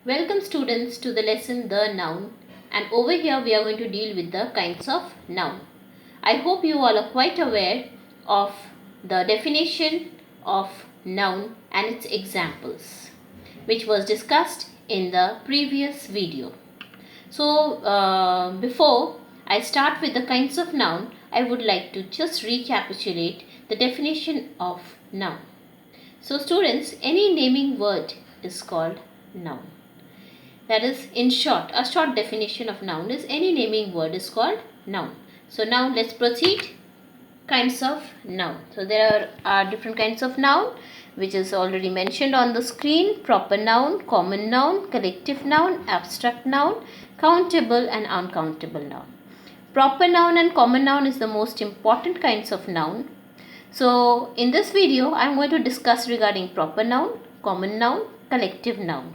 Welcome students to the lesson The Noun, and over here we are going to deal with the kinds of noun. I hope you all are quite aware of the definition of noun and its examples, which was discussed in the previous video. So before I start with the kinds of noun, I would like to just recapitulate the definition of noun. So students, any naming word is called noun. That is, in short, a short definition of noun is any naming word is called noun. So now let's proceed. Kinds of noun. So there are different kinds of noun, which is already mentioned on the screen: proper noun, common noun, collective noun, abstract noun, countable and uncountable noun. Proper noun and common noun is the most important kinds of noun. So in this video, I am going to discuss regarding proper noun, common noun, collective noun,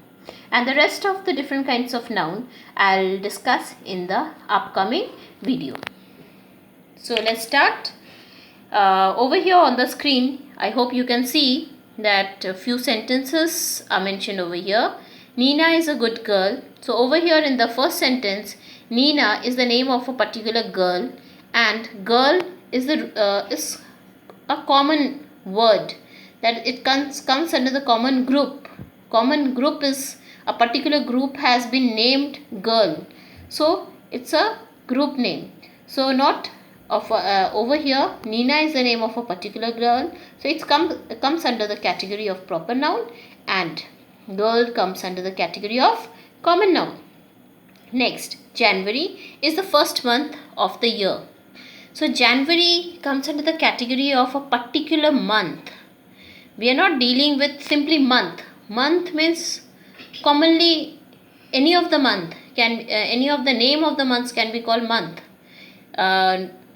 and the rest of the different kinds of noun I'll discuss in the upcoming video. So let's start. Over here on the screen, I hope you can see that a few sentences are mentioned over here. Nina is a good girl. So over here in the first sentence, Nina is the name of a particular girl, and girl is a common word, that it comes under the common group. Common group is a particular group has been named girl, so it's a group name. So not of over here, Nina is the name of a particular girl, so it comes under the category of proper noun, and girl comes under the category of common noun. Next, January is the first month of the year. So January comes under the category of a particular month. We are not dealing with simply month. Month means commonly any of the month any of the name of the months can be called month.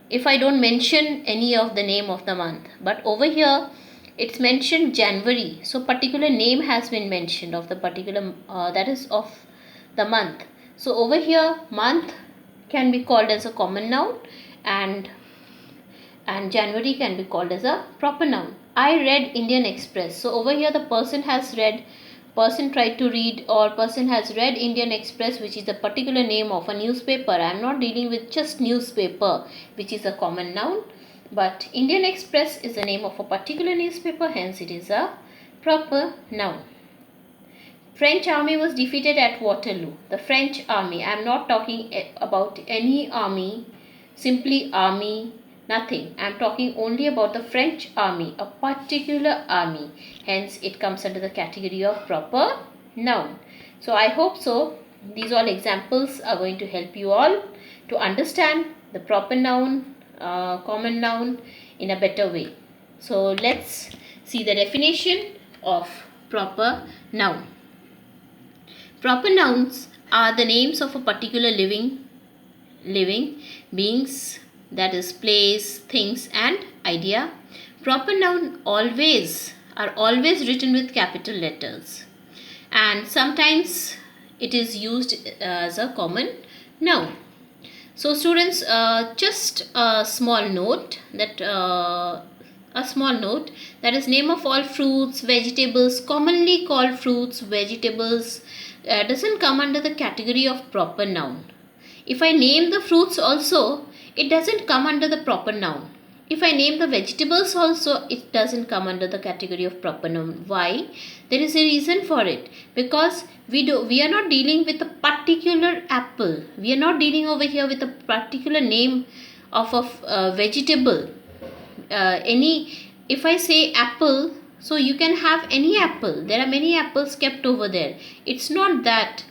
If I don't mention any of the name of the month, but over here it's mentioned January, so particular name has been mentioned of the particular that is of the month. So over here, month can be called as a common noun, and January can be called as a proper noun. I read Indian Express. So over here the person tried to read, or person has read Indian Express, which is the particular name of a newspaper. I am not dealing with just newspaper, which is a common noun, but Indian Express is the name of a particular newspaper, hence it is a proper noun. French army was defeated at Waterloo. The French army, I am not talking about any army, simply army, nothing. I am talking only about the French army, a particular army. Hence, it comes under the category of proper noun. So, I hope so. These all examples are going to help you all to understand the proper noun, common noun in a better way. So, let's see the definition of proper noun. Proper nouns are the names of a particular living beings, that is place, things and idea. Proper noun are always written with capital letters, and sometimes it is used as a common noun. So students, just a small note that name of all fruits, vegetables, commonly called fruits, vegetables, doesn't come under the category of proper noun. If I name the fruits also, it doesn't come under the proper noun. If I name the vegetables also, it doesn't come under the category of proper noun. Why? There is a reason for it. Because we are not dealing with a particular apple. We are not dealing over here with a particular name of a vegetable. If I say apple, so you can have any apple. There are many apples kept over there. It's not that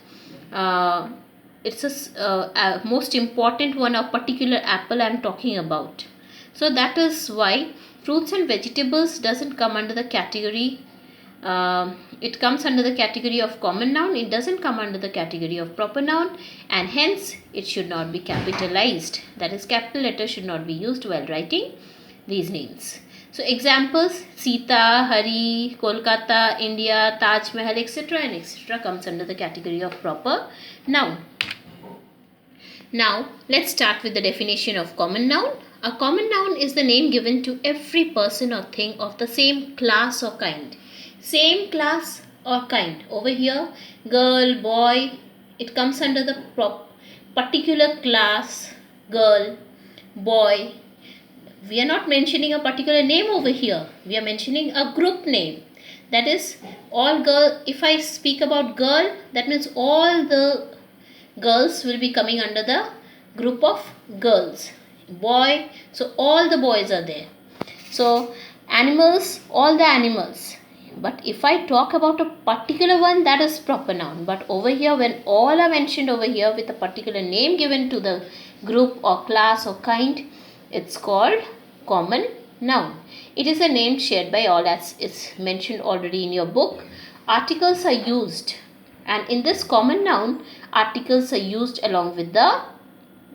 it's a most important one, a particular apple I'm talking about. So that is why fruits and vegetables doesn't come under the category. It comes under the category of common noun. It doesn't come under the category of proper noun, and hence it should not be capitalized. That is, capital letters should not be used while writing these names. So examples: Sita, Hari, Kolkata, India, Taj Mahal, etc. and etc. comes under the category of proper noun. Now let's start with the definition of common noun. A common noun is the name given to every person or thing of the same class or kind. Same class or kind. Over here, girl, boy, it comes under the particular class, girl, boy. We are not mentioning a particular name over here. We are mentioning a group name. That is all girl. If I speak about girl, that means all the girls will be coming under the group of girls. Boy, so all the boys are there. So animals, all the animals. But if I talk about a particular one, that is proper noun. But over here, when all are mentioned over here with a particular name given to the group or class or kind, it's called common noun. It is a name shared by all, as is mentioned already in your book. Articles are used, and in this common noun, articles are used along with the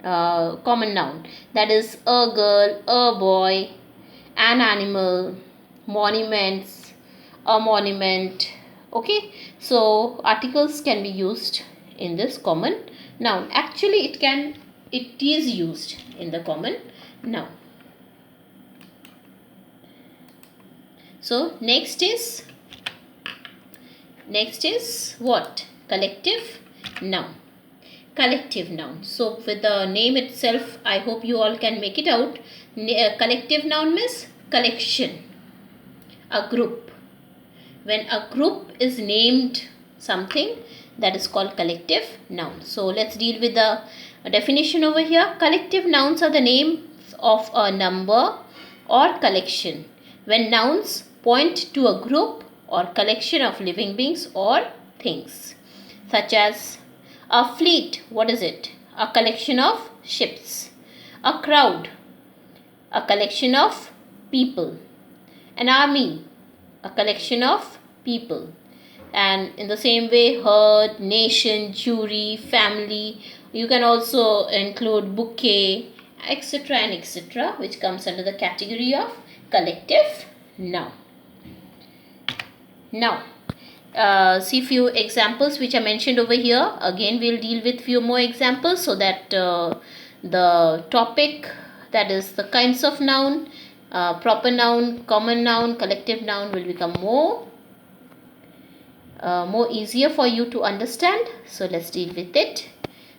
common noun. That is a girl, a boy, an animal, monuments, a monument. Okay, so articles can be used in this common noun. Actually, it is used in the common noun. So next is what? Collective noun. Collective noun. So with the name itself, I hope you all can make it out. Collective noun means collection, a group. When a group is named something, that is called collective noun. So let's deal with the definition over here. Collective nouns are the names of a number or collection. When nouns point to a group or collection of living beings or things, such as a fleet. What is it? A collection of ships. A crowd, a collection of people. An army, a collection of people. And in the same way, herd, nation, jury, family. You can also include bouquet, etc. and etc., which comes under the category of collective noun. Now, see few examples which are mentioned over here. Again, we'll deal with few more examples so that the topic, that is the kinds of noun, proper noun, common noun, collective noun, will become more easier for you to understand. So let's deal with it.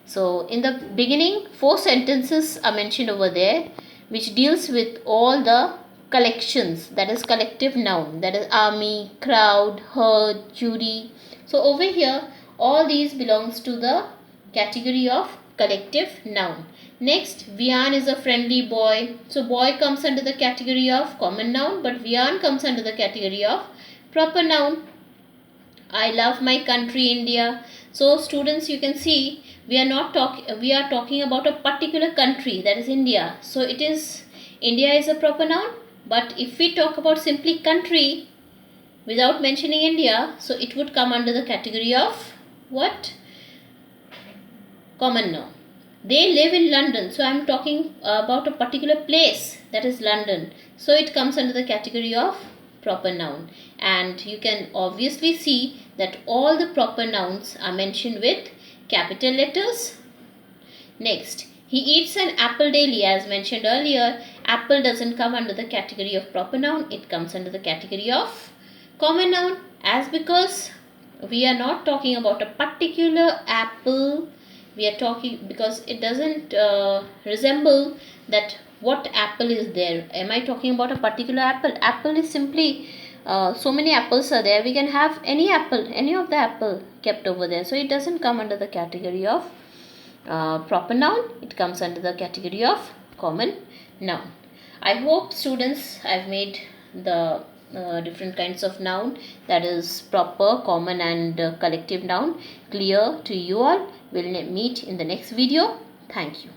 So in the beginning, 4 sentences are mentioned over there which deals with all the collections, that is collective noun, that is army, crowd, herd, jury. So over here, all these belongs to the category of collective noun. Next, Vian is a friendly boy. So boy comes under the category of common noun, but Vian comes under the category of proper noun. I love my country, India. So students, you can see we are talking about a particular country, that is India. So it is, India is a proper noun. But if we talk about simply country without mentioning India, so it would come under the category of what? Common noun. They live in London. So I am talking about a particular place, that is London. So it comes under the category of proper noun. And you can obviously see that all the proper nouns are mentioned with capital letters. Next, he eats an apple daily. As mentioned earlier, apple doesn't come under the category of proper noun. It comes under the category of common noun, as because we are not talking about a particular apple. We are talking because it doesn't resemble that what apple is there. Am I talking about a particular apple? Apple is simply so many apples are there. We can have any apple, any of the apple kept over there. So it doesn't come under the category of proper noun. It comes under the category of common noun. I hope students, I've made the different kinds of noun, that is proper, common and collective noun, clear to you all. We'll meet in the next video. Thank you.